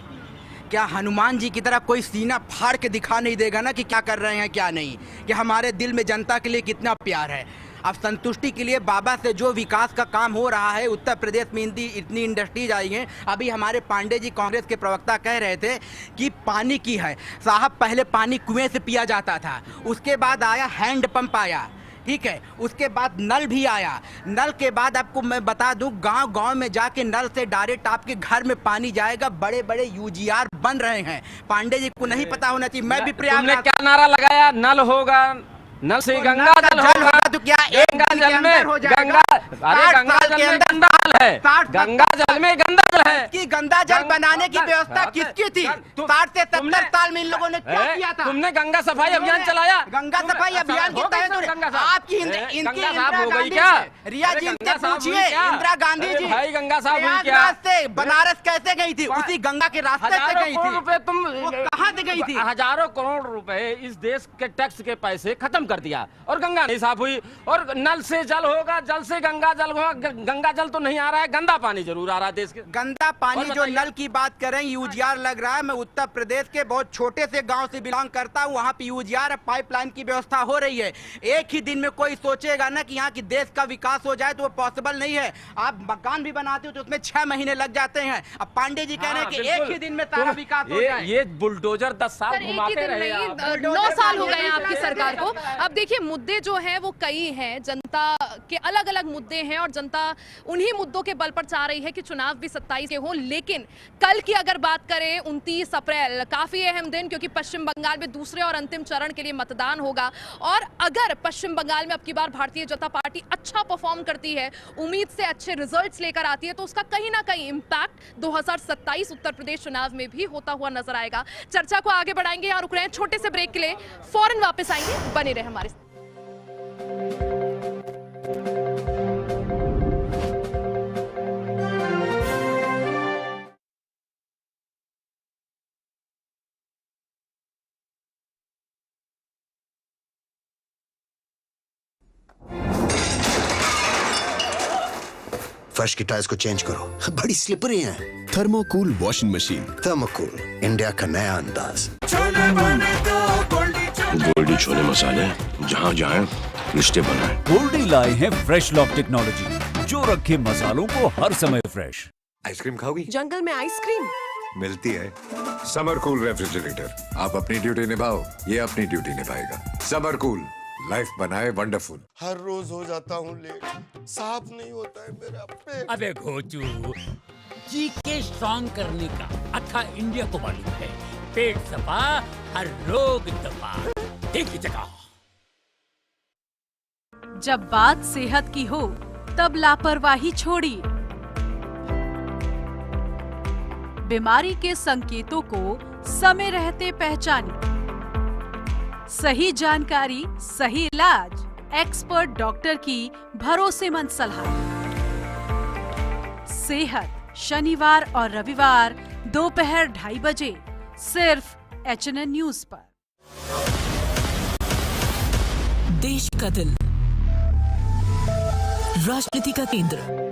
क्या हनुमान जी की तरह कोई सीना फाड़ के दिखा नहीं देगा ना कि क्या कर रहे हैं क्या नहीं, कि हमारे दिल में जनता के लिए कितना प्यार है? अब संतुष्टि के लिए बाबा से जो विकास का काम हो रहा है, उत्तर प्रदेश में इतनी इंडस्ट्रीज आई हैं। अभी हमारे पांडे जी कांग्रेस के प्रवक्ता कह रहे थे कि पानी की है साहब, पहले पानी कुएं से पिया जाता था, उसके बाद आया हैंड पंप आया, ठीक है, उसके बाद नल भी आया। नल के बाद आपको मैं बता दूं, गांव-गांव में जाके नल से डायरेक्ट आपके घर में पानी जाएगा। बड़े बड़े UGR बन रहे हैं। पांडे जी को नहीं पता होना चाहिए। मैं भी तुमने क्या नारा लगाया? नल होगा, नल से गंगा जल होगा। तो क्या गंगा जल में गंगा, अरे गंगा जल में गंदा जल है, गंगा जल में गंदा जल है। कि गंदा जल बनाने की व्यवस्था किसकी थी? 60 से 70 साल में इन लोगों ने क्या किया था? तुमने गंगा सफाई अभियान चलाया। गंगा सफाई अभियान के तहत आपकी इनकी रिया जी से पूछिए, इंदिरा गांधी जी भाई गंगा साहब से बनारस कैसे गई थी? उसी गंगा के रास्ते से गई थी। तुम कहाँ से गई थी? हजारों करोड़ रुपए इस देश के टैक्स के पैसे खत्म कर दिया और गंगा नहीं साफ हुई। और नल से जल होगा, जल से गंगा जल होगा, गंगा जल तो नहीं आ रहा है, गंदा पानी जरूर आ रहा है देश के। गंदा पानी जो नल की बात करें, UGR लग रहा है। मैं उत्तर प्रदेश के बहुत छोटे से गांव से बिलोंग करता हूं, वहां पे UGR पाइपलाइन की व्यवस्था हो रही है। एक ही दिन में कोई सोचेगा ना कि यहाँ की देश का विकास हो जाए तो वो पॉसिबल नहीं है। आप मकान भी बनाते हो तो उसमें 6 महीने लग जाते हैं। अब पांडे जी कह रहे हैं कि एक ही दिन में सारा विकास हो जाए। ये बुलडोजर 10 साल घुमाते रहे, 9 साल हो गए हैं आपकी सरकार को। अब देखिए मुद्दे जो हैं वो कई हैं, जनता के अलग अलग मुद्दे हैं और जनता उन्हीं मुद्दों के बल पर चाह रही है कि चुनाव भी 27 27 के हों, लेकिन कल की अगर बात करें 29 अप्रैल काफी अहम दिन, क्योंकि पश्चिम बंगाल में दूसरे और अंतिम चरण के लिए मतदान होगा। और अगर पश्चिम बंगाल में अब की बार भारतीय जनता पार्टी अच्छा परफॉर्म करती है, उम्मीद से अच्छे रिजल्ट्स लेकर आती है, तो उसका कहीं ना कहीं इंपैक्ट 2027 उत्तर प्रदेश चुनाव में भी होता हुआ नजर आएगा। चर्चा को आगे बढ़ाएंगे, यहाँ रुक रहे हैं छोटे से ब्रेक के लिए, फौरन वापस आएंगे, बने रहे हमारे साथ। फर्श की टाइल्स को चेंज करो, बड़ी स्लिपरी हैं। थर्मोकूल वॉशिंग मशीन। थर्मोकूल, इंडिया का नया अंदाज। गोल्डी छोले मसाले, जहाँ जाए रिश्ते बनाए। गोल्डी लाए हैं फ्रेश लॉक टेक्नोलॉजी, जो रखे मसालों को हर समय फ्रेश। आइसक्रीम खाओगी? जंगल में आइसक्रीम मिलती है। समर कूल रेफ्रिजरेटर, आप अपनी ड्यूटी निभाओ, ये अपनी ड्यूटी निभाएगा। समर कूल, लाइफ बनाए वंडरफुल। हर रोज हो जाता हूँ लेट, साफ नहीं होता है मेरा पेट। अबे घोचू, जी के स्ट्रॉन्ग करने का अथा इंडिया को मालूम है। पेट सफा, हर रोग दफा। एक ही जगह। जब बात सेहत की हो, तब लापरवाही छोड़िए। बीमारी के संकेतों को समय रहते पहचानिए। सही जानकारी, सही इलाज, एक्सपर्ट डॉक्टर की भरोसेमंद सलाह। सेहत शनिवार और रविवार दोपहर 2:30 बजे सिर्फ HNN न्यूज पर। देश का दिल, राजनीति का केंद्र।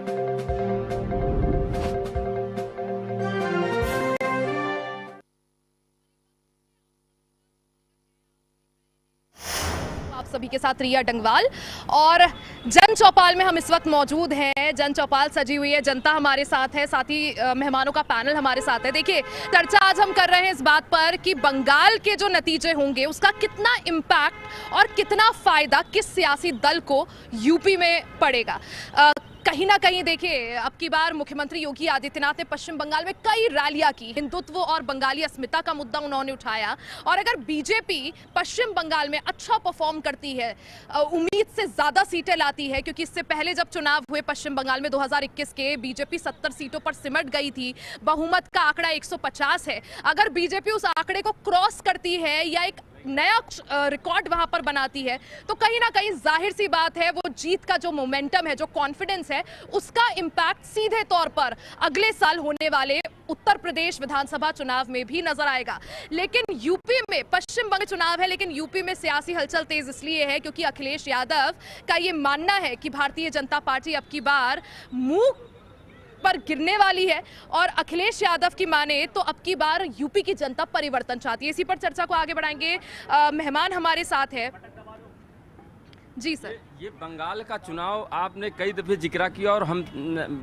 सभी के साथ रिया डंगवाल, और जन चौपाल में हम इस वक्त मौजूद हैं। जन चौपाल सजी हुई है, जनता हमारे साथ है, साथ ही मेहमानों का पैनल हमारे साथ है। देखिए, चर्चा आज हम कर रहे हैं इस बात पर कि बंगाल के जो नतीजे होंगे उसका कितना इम्पैक्ट और कितना फायदा किस सियासी दल को यूपी में पड़ेगा। कहीं ना कहीं देखिए, अब की बार मुख्यमंत्री योगी आदित्यनाथ ने पश्चिम बंगाल में कई रैलियां की, हिंदुत्व और बंगाली अस्मिता का मुद्दा उन्होंने उठाया। और अगर बीजेपी पश्चिम बंगाल में अच्छा परफॉर्म करती है, उम्मीद से ज्यादा सीटें लाती है, क्योंकि इससे पहले जब चुनाव हुए पश्चिम बंगाल में 2021 के, बीजेपी 70 सीटों पर सिमट गई थी, बहुमत का आंकड़ा 150 है। अगर बीजेपी उस आंकड़े को क्रॉस करती है या एक नया रिकॉर्ड वहां पर बनाती है, तो कहीं ना कहीं जाहिर सी बात है, वो जीत का जो मोमेंटम है, जो कॉन्फिडेंस है, उसका इंपैक्ट सीधे तौर पर अगले साल होने वाले उत्तर प्रदेश विधानसभा चुनाव में भी नजर आएगा। लेकिन यूपी में, पश्चिम बंगाल चुनाव है, लेकिन यूपी में सियासी हलचल तेज इसलिए है क्योंकि अखिलेश यादव का ये मानना है कि भारतीय जनता पार्टी अब की बार मुंह पर गिरने वाली है, और अखिलेश यादव की माने तो अब की बार यूपी की जनता परिवर्तन चाहती है। इसी पर चर्चा को आगे बढ़ाएंगे, मेहमान हमारे साथ है। जी सर, ये बंगाल का चुनाव आपने कई दफे जिक्र किया, और हम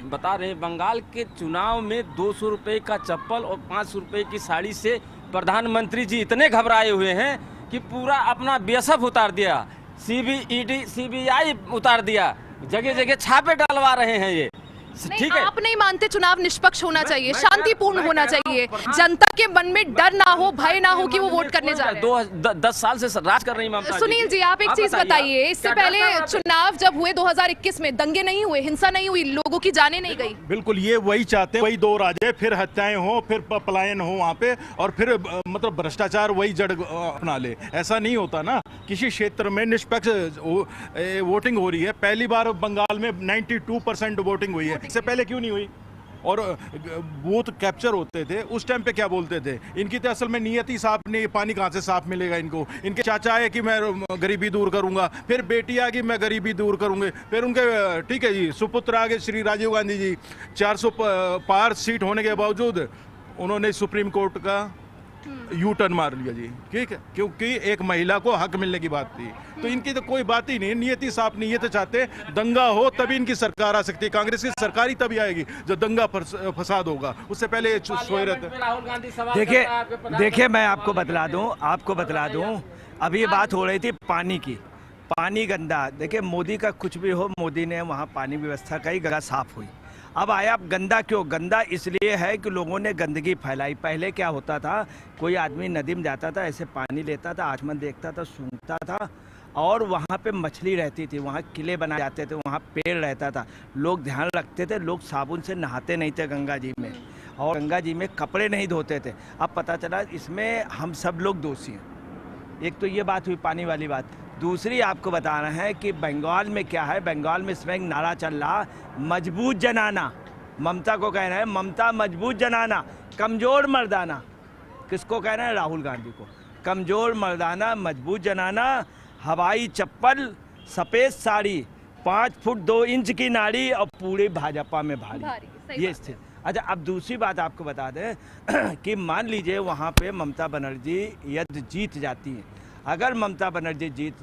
बता रहे हैं, बंगाल के चुनाव में 200 रुपए का चप्पल और 500 रुपए की साड़ी से प्रधानमंत्री जी इतने घबराए हुए हैं कि पूरा अपना बीएसएफ उतार दिया, CBID CBI उतार दिया, जगह जगह छापे डालवा रहे हैं। ये ठीक है, आप नहीं मानते चुनाव निष्पक्ष होना चाहिए, शांतिपूर्ण होना चाहिए, जनता के मन में डर ना हो, भय ना हो कि वो वोट करने जा रहे हैं। 10 साल से राज कर रही ममता। सुनील जी, आप एक चीज बताइए, इससे पहले चुनाव जब हुए 2021 में, दंगे नहीं हुए, हिंसा नहीं हुई, लोगों की जाने नहीं गई? बिल्कुल, ये वही चाहते हैं, वही दौर आ जाए, फिर हत्याएं हो, फिर पलायन हो वहाँ पे, और फिर मतलब भ्रष्टाचार वही जड़ अपना ले। ऐसा नहीं होता ना, किसी क्षेत्र में निष्पक्ष वोटिंग हो रही है। पहली बार बंगाल में 92% वोटिंग हुई है, इससे पहले क्यों नहीं हुई? और बूथ कैप्चर होते थे, उस टाइम पे क्या बोलते थे? इनकी तो असल में नियत ही साफ नहीं, पानी कहाँ से साफ मिलेगा इनको? इनके चाचा है कि मैं गरीबी दूर करूंगा, फिर बेटी आ गई मैं गरीबी दूर करूंगे, फिर उनके ठीक है जी सुपुत्र आ गए श्री राजीव गांधी जी, 400 पार सीट होने के बावजूद उन्होंने सुप्रीम कोर्ट का यू टर्न मार लिया जी, ठीक है, क्योंकि एक महिला को हक मिलने की बात थी। तो इनकी तो कोई बात ही नहीं, नियति साफ नहीं। ये तो चाहते दंगा हो तभी इनकी सरकार आ सकती है, कांग्रेस की सरकार ही तभी आएगी जब दंगा फसाद होगा, उससे पहले सोए रहते। देखिए मैं आपको बतला दूं, अभी बात हो रही थी पानी की, पानी गंदा। देखिए मोदी का कुछ भी हो, मोदी ने वहाँ पानी व्यवस्था का ही गंगा साफ हुई। अब आया गंदा क्यों? गंदा इसलिए है कि लोगों ने गंदगी फैलाई। पहले क्या होता था, कोई आदमी नदी में जाता था, ऐसे पानी लेता था, आसमान देखता था, सूंघता था, और वहाँ पे मछली रहती थी, वहाँ किले बनाए जाते थे, वहाँ पेड़ रहता था, लोग ध्यान रखते थे, लोग साबुन से नहाते नहीं थे गंगा जी में, और गंगा जी में कपड़े नहीं धोते थे। अब पता चला इसमें हम सब लोग दोषी हैं। एक तो ये बात हुई पानी वाली बात। दूसरी आपको बता रहे हैं कि बंगाल में क्या है, बंगाल में इसमें एक नारा चल रहा, मजबूत जनाना। ममता को कह रहे हैं, ममता मजबूत जनाना, कमज़ोर मर्दाना। किसको कह रहे हैं? राहुल गांधी को। कमज़ोर मर्दाना, मजबूत जनाना, हवाई चप्पल, सफ़ेद साड़ी, 5 फुट 2 इंच की नाड़ी, और पूरे भाजपा में भारी। ये स्थिति। अच्छा, अब दूसरी बात आपको बता दें कि मान लीजिए वहाँ पे ममता बनर्जी यदि जीत जाती हैं, अगर ममता बनर्जी जीत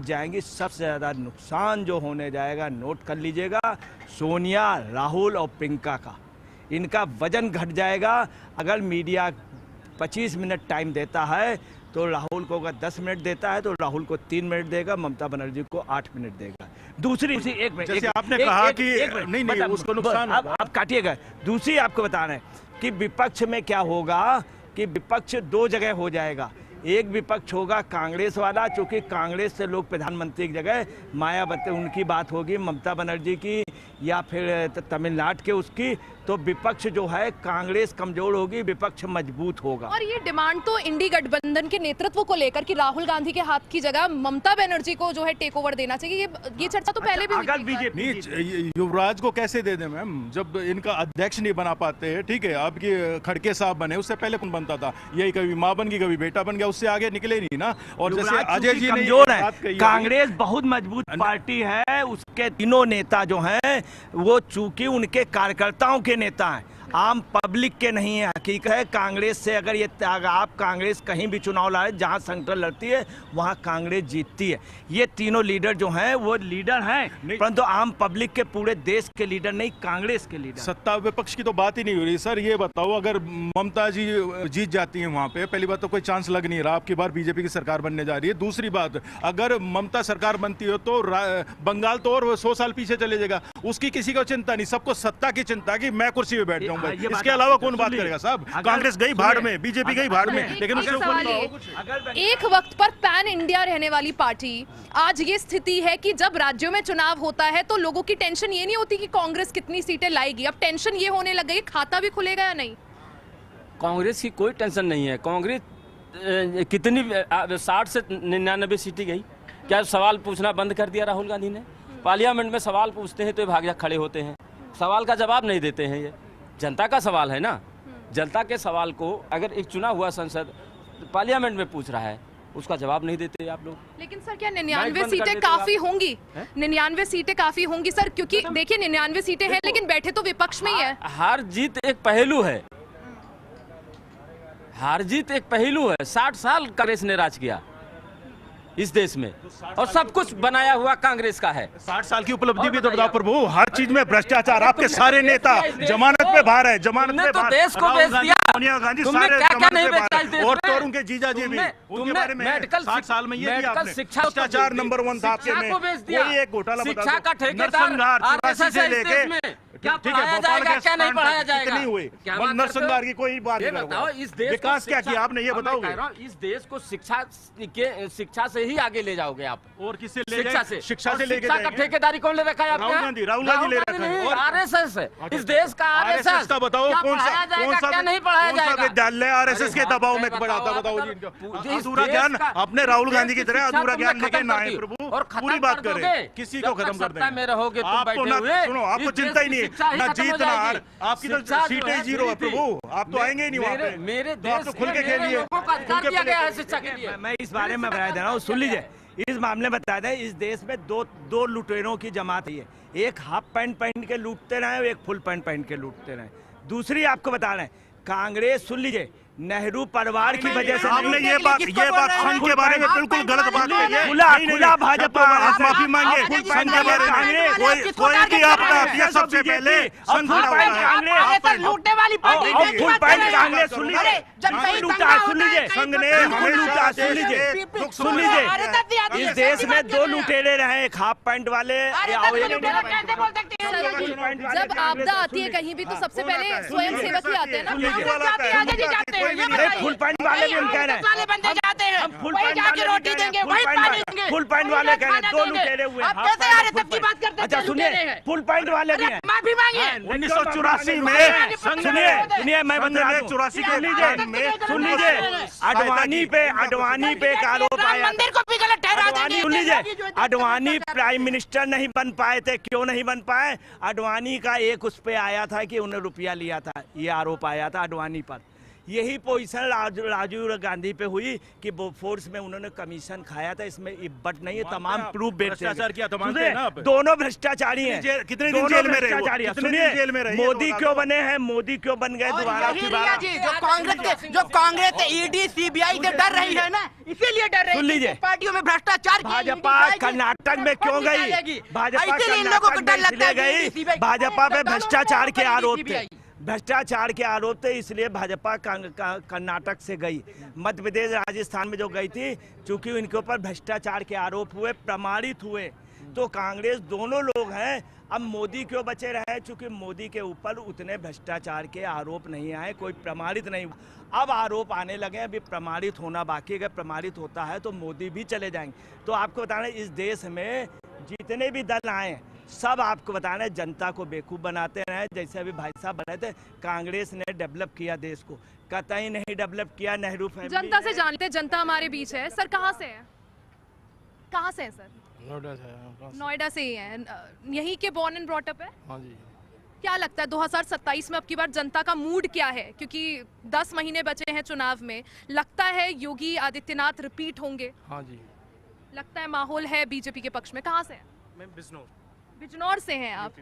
जाएंगी, सबसे ज़्यादा नुकसान जो होने जाएगा, नोट कर लीजिएगा, सोनिया, राहुल और प्रियंका का। इनका वजन घट जाएगा। अगर मीडिया 25 मिनट टाइम देता है तो राहुल को अगर 10 मिनट देता है तो राहुल को 3 मिनट देगा, ममता बनर्जी को 8 मिनट देगा। दूसरी एक मिनट, जैसे आपने कहा कि नहीं उसको नुकसान, आप काटिएगा। दूसरी आपको बता रहे हैं कि विपक्ष में क्या होगा, कि विपक्ष 2 जगह हो जाएगा। एक विपक्ष होगा कांग्रेस वाला, चूँकि कांग्रेस से लोग प्रधानमंत्री की जगह मायावती उनकी बात होगी, ममता बनर्जी की, या फिर तमिलनाडु के उसकी, तो विपक्ष जो है कांग्रेस कमजोर होगी, विपक्ष मजबूत होगा। और ये डिमांड तो इंडी गठबंधन के नेतृत्व को लेकर कि राहुल गांधी के हाथ की जगह ममता बनर्जी को जो है टेक ओवर देना चाहिए, ये चर्चा तो पहले भी अगर बीजेपी युवराज को कैसे दे दें मैम, जब इनका अध्यक्ष नहीं बना पाते हैं। ठीक है, आपकी खड़के साहब बने, उससे पहले कौन बनता था? यही कभी माँ बन गई, कभी बेटा बन गया, उससे आगे निकले नहीं ना। और जैसे अजय जी कमजोर है, कांग्रेस बहुत मजबूत पार्टी है, उसके तीनों नेता जो हैं वो चूंकि उनके कार्यकर्ताओं के नेता हैं, आम पब्लिक के नहीं है। हकीकत है कांग्रेस से अगर आप कांग्रेस कहीं भी चुनाव लाए, जहां सेंट्रल लड़ती है वहां कांग्रेस जीतती है। ये तीनों लीडर जो हैं वो लीडर हैं, परंतु आम पब्लिक के पूरे देश के लीडर नहीं, कांग्रेस के लीडर। सत्ता विपक्ष की तो बात ही नहीं हो रही। सर ये बताओ, अगर ममता जी जीत जाती हैं वहां पे, पहली बात तो कोई चांस लग नहीं रहा, आपकी बार बीजेपी की सरकार बनने जा रही है। दूसरी बात, अगर ममता सरकार बनती हो तो बंगाल तो और 100 साल पीछे चले जाएगा। उसकी किसी को चिंता नहीं, सबको सत्ता की चिंता कि मैं कुर्सी पे बैठ जाऊंगा। इसके अलावा कौन बात करेगा साहब? कांग्रेस गई भाड़ में, बीजेपी गई भाड़ में, लेकिन उसके ऊपर एक वक्त पर पैन इंडिया रहने वाली पार्टी, आज ये स्थिति है कि जब राज्यों में चुनाव होता है तो लोगों की टेंशन ये नहीं होती कि कांग्रेस कितनी सीटें लाएगी, अब टेंशन ये होने लग गई खाता भी खुलेगा या नहीं। कांग्रेस की कोई टेंशन नहीं है। कांग्रेस कितनी 60 से 99 सीटें गई। क्या सवाल पूछना बंद कर दिया राहुल गांधी ने? पार्लियामेंट में सवाल पूछते हैं तो भाग जा खड़े होते हैं, सवाल का जवाब नहीं देते हैं। ये जनता का सवाल है ना, जनता के सवाल को अगर एक चुना हुआ संसद पार्लियामेंट में पूछ रहा है, उसका जवाब नहीं देते आप लोग। लेकिन सर क्या 99 सीटें काफी होंगी? 99 सीटें काफी होंगी सर, क्योंकि देखिए 99 सीटें हैं लेकिन बैठे तो विपक्ष में ही है। हार जीत एक पहलू है, हार जीत एक पहलू है। 60 साल कांग्रेस ने राज किया इस देश में और सब कुछ बनाया हुआ कांग्रेस का है। 60 साल की उपलब्धि भी तो बताओ प्रभु। हर चीज में भ्रष्टाचार, आपके सारे नेता जमानत पे बाहर है, जमानत पे बाहर। देश को बेच दिया, सोनिया गांधी तुमने सारे क्या नहीं बेचा बेचा, और तो उनके जीजा जी भी, उनके बारे में 60 साल में ये भी आपने भ्रष्टाचार नंबर 1 था आपके में। कोई एक घोटाला बता दो, शिक्षा का ठेकेदार नरसंहार से लेके, क्या ठीक है, पढ़ाया जाएगा क्या नहीं पढ़ाया जाएगा, कितनी हुई नरसंहार की कोई बात नहीं बताओ। इस देश विकास क्या किया आपने, ये बताओगे? इस देश को शिक्षा से ही आगे ले जाओगे आप। और किससे ले शिक्षा से? शिक्षा से लेके शिक्षा का ठेकेदारी कौन ले रखा है? राहुल गांधी ले रखा है। और आरएसएस इस देश का आरएसएस का बताओ कौन सा नहीं पढ़ाया जाएगा? विद्यालय आरएसएस के दबाव में पढ़ाता, बताओ जी। अधूरा ज्ञान अपने राहुल गांधी की तरह अधूरा ज्ञान लेके ना आए प्रभु, और पूरी बात करें, किसी को खत्म कर देंगे। में रहोगे तुम आपको बैठे ना हुए, सुनो, आपको चिंता ही नहीं है, ना जीतना आपकी तो सीटें 0 है प्रभु, आप तो आएंगे ही नहीं वहाँ पे। मेरे देश तो खुल के खेलिए, दिया गया है शिक्षा के लिए। मैं इस बारे में बता दे रहा हूँ, सुन लीजिए। इस मामले में बता दें, इस देश में दो लुटेरों की जमात है। एक हाफ पैंट पहन के लूटते रहे, एक फुल पैंट पहन के लूटते रहे। दूसरी आपको बता रहे हैं, कांग्रेस, सुन लीजिए, नेहरू परिवार की वजह से आपने ये बात संघ के बारे में बिल्कुल गलत बात कही है। खुला भाजपा आप माफी मांगे संघ के बारे में। कोई भी आपका किया सबसे पहले संघ लूटने वाली पार्टी फुल पैंट कांग्रेस सुन लीजिए, सुन लीजिए संघ ने हमें लूटा, सुन लीजिए इस देश में 2 लुटेरे रहे, एक हाफ पैंट वाले। जब आपदा आती है कहीं भी तो सबसे पहले स्वयं सेवक ही आते हैं ना। फुल पैंट वाले भी हम कह रहे हैं, बंदे जाते हैं, फुल पैंट वाले रोटी देंगे, फुल पैंट वाले कह रहे हैं 2 लुटेरे हुए। अच्छा सुनिए, फुल पैंट वाले भी हैं। माफी मांगिए। 1984 में सुनिए मैं बता दूं, 84 सुन लीजिए अडवाणी पे एक आरोप आया। मंदिर को भी गलत ठहरा देंगे। सुन लीजिए, अडवाणी प्राइम मिनिस्टर नहीं बन पाए थे, क्यों नहीं बन पाए? अडवाणी का एक उस पे आया था कि उन्हें रुपया लिया था, ये आरोप आया था अडवाणी पर। यही पोजीशन राजीव गांधी पे हुई कि फोर्स में उन्होंने कमीशन खाया था, इसमें इब्बत नहीं है, तमाम प्रूफ भ्रष्टाचार किया तो मानते हैं ना आप? दोनों भ्रष्टाचारी हैं। कितने दिन जेल में रहे? सुनिए, मोदी क्यों बने हैं, मोदी क्यों बन गए दोबारा? जो कांग्रेस ईडी सीबीआई से डर रही है ना, इसीलिए डर रही है। सुन लीजिए, पार्टियों में भ्रष्टाचार, भाजपा कर्नाटक में क्यों गई? भाजपा गई, भाजपा पे भ्रष्टाचार के आरोप थे, भ्रष्टाचार के आरोप थे, इसलिए भाजपा कर्नाटक से गई। मध्य प्रदेश राजस्थान में जो गई थी, चूंकि इनके ऊपर भ्रष्टाचार के आरोप हुए, प्रमाणित हुए, तो कांग्रेस दोनों लोग हैं। अब मोदी क्यों बचे रहे? चूंकि मोदी के ऊपर उतने भ्रष्टाचार के आरोप नहीं आए, कोई प्रमाणित नहीं। अब आरोप आने लगे, अभी प्रमाणित होना बाकी है। अगर प्रमाणित होता है तो मोदी भी चले जाएंगे। तो आपको बताना, इस देश में जितने भी दल आए सब आपको बताना है जनता को बेवकूफ़ बनाते रहे। जैसे अभी भाई साहब बताए थे, कांग्रेस ने डेवलप किया देश को, कतई नहीं डेवलप किया। नेहरू फैमिली जनता से जानते हैं, जनता हमारे बीच है। सर कहाँ से है? कहाँ से है सर? नोएडा से ही है। यहीं के बॉर्न एंड ब्रॉट अप है? हाँ जी। क्या लगता है 2027 में अब की बार जनता का मूड क्या है? क्योंकि 10 महीने बचे हैं चुनाव में, लगता है योगी आदित्यनाथ रिपीट होंगे? हाँ जी। लगता है माहौल है बीजेपी के पक्ष में। कहाँ से है? मैं बिजनौर से हैं आप?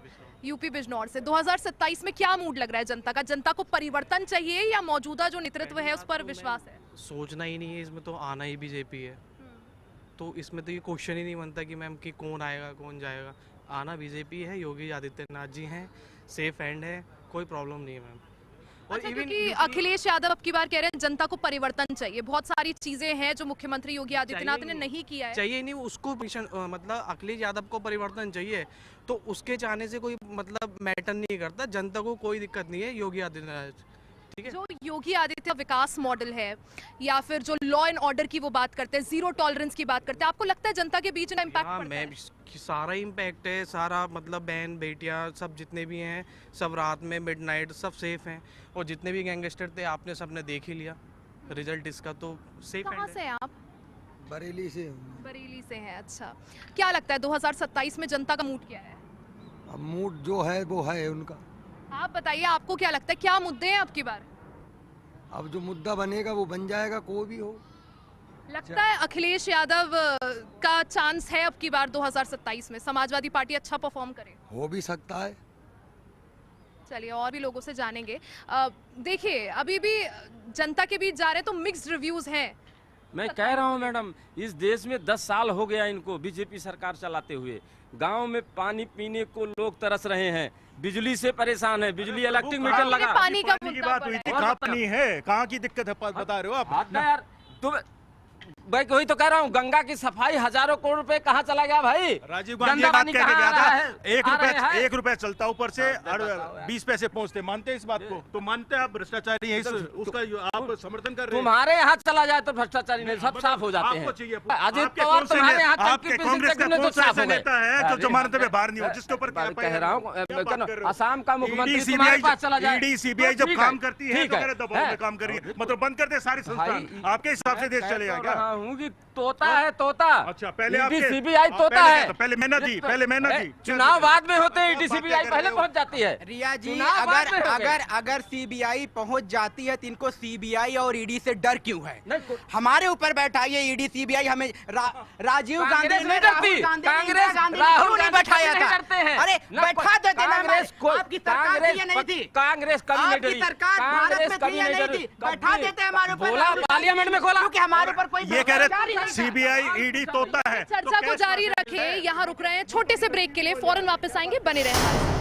यूपी बिजनौर से। 2027 में क्या मूड लग रहा है जनता का? जनता को परिवर्तन चाहिए या मौजूदा जो नेतृत्व है उस पर विश्वास है? सोचना ही नहीं है, इसमें तो आना ही बीजेपी है। तो इसमें तो ये क्वेश्चन ही नहीं बनता कि मैम कि कौन आएगा कौन जाएगा। आना बीजेपी है, योगी आदित्यनाथ जी हैं, सेफ एंड है, कोई प्रॉब्लम नहीं है मैम। और अच्छा, क्योंकि अखिलेश यादव अब की बार कह रहे हैं जनता को परिवर्तन चाहिए, बहुत सारी चीजें हैं जो मुख्यमंत्री योगी आदित्यनाथ ने नहीं किया है। चाहिए नहीं उसको, मतलब अखिलेश यादव को परिवर्तन चाहिए तो उसके चाहने से कोई मतलब मैटर नहीं करता, जनता को कोई दिक्कत नहीं है योगी आदित्यनाथ। ठीक है, जो योगी आदित्य विकास मॉडल है या फिर जो लॉ एंड ऑर्डर की वो बात करते हैं, जीरो टॉलरेंस की बात करते हैं, आपको लगता है जनता के बीच इम्पैक्ट पड़ता है? सारा इम्पैक्ट है, सारा मतलब बहन बेटियां सब जितने भी हैं सब रात में मिडनाइट सब सेफ हैं। और जितने भी गैंगस्टर थे आपने सबने देख ही लिया रिजल्ट इसका, तो सेफ। कहाँ से हैं आप? बरेली से। बरेली से हैं, अच्छा। क्या लगता है 2027 में जनता का मूड क्या है? अब मूड जो है वो है उनका। आप बताइए, आपको क्या लगता है क्या मुद्दे हैं अब की बार? अब जो मुद्दा बनेगा वो बन जाएगा, कोई भी हो। लगता है अखिलेश यादव का चांस है अब की बार 2027 में समाजवादी पार्टी अच्छा परफॉर्म करे? हो भी सकता है। चलिए और भी लोगों से जानेंगे। देखिए अभी भी जनता के बीच जा रहे तो मिक्स्ड रिव्यूज हैं। मैं कह रहा हूँ मैडम, इस देश में 10 साल हो गया इनको बीजेपी सरकार चलाते हुए। गांव में पानी पीने को लोग तरस रहे हैं, बिजली से परेशान है, बिजली इलेक्ट्रिक मीटर लगा। पानी का बात हुई थी, कहाँ पानी है, कहाँ की दिक्कत है बता रहे हो आप? यार तुम भाई वही तो कह रहा हूँ, गंगा की सफाई हजारों करोड़ रुपए कहाँ चला गया भाई? राजीव गांधी बात कह के गया था, 1 रुपए चलता ऊपर से और 20 पैसे पहुँचते। मानते हैं इस बात को? तो मानते हैं आप भ्रष्टाचारी है, उसका आप समर्थन कर रहे हैं? तुम्हारे यहाँ चला जाए तो भ्रष्टाचारी नहीं, सब साफ हो जाते हैं। अजित पवार तुम्हारे यहाँ आपके कांग्रेस का कौन सा ऐसा नेता है जो जमानत में बाहर नहीं हो, जिसके ऊपर कह रहा हूँ असम का मुख्यमंत्री तुम्हारे पास चला जाए? ईडी सीबीआई जब काम करती है तो दबाव में काम कर रही है, मतलब बंद कर दे सारी संस्थान, आपके हिसाब से देश चलेगा क्या? हूँ कि तोता है तोता। अच्छा पहले ईडी सीबीआई तोता है। पहले मेहनत जी, पहले मेहनत जी। चुनाव बाद में होते हैं, ईडी सीबीआई पहले पहुंच जाती है। रिया जी चुनाव बाद में हो गए। अगर सीबीआई पहुंच जाती है तो इनको सीबीआई और ईडी से डर क्यों है? हमारे ऊपर बैठा ये ईडी सीबीआई, हमें राजीव गांधी ने कांग्रेस राहुल नहीं बैठाया था। अरे बैठा देते ना, आपकी सरकार नहीं थी, कांग्रेस कभी नहीं डरी, कांग्रेस कभी नहीं थी, बैठा देते हमारे ऊपर। बोला पार्लियामेंट में खोला, क्योंकि हमारे ऊपर कोई ये कह रहे सीबीआई ईडी तोता है। चर्चा को जारी रखे, यहाँ रुक रहे हैं छोटे से ब्रेक के लिए, फौरन वापस आएंगे, बने रहें।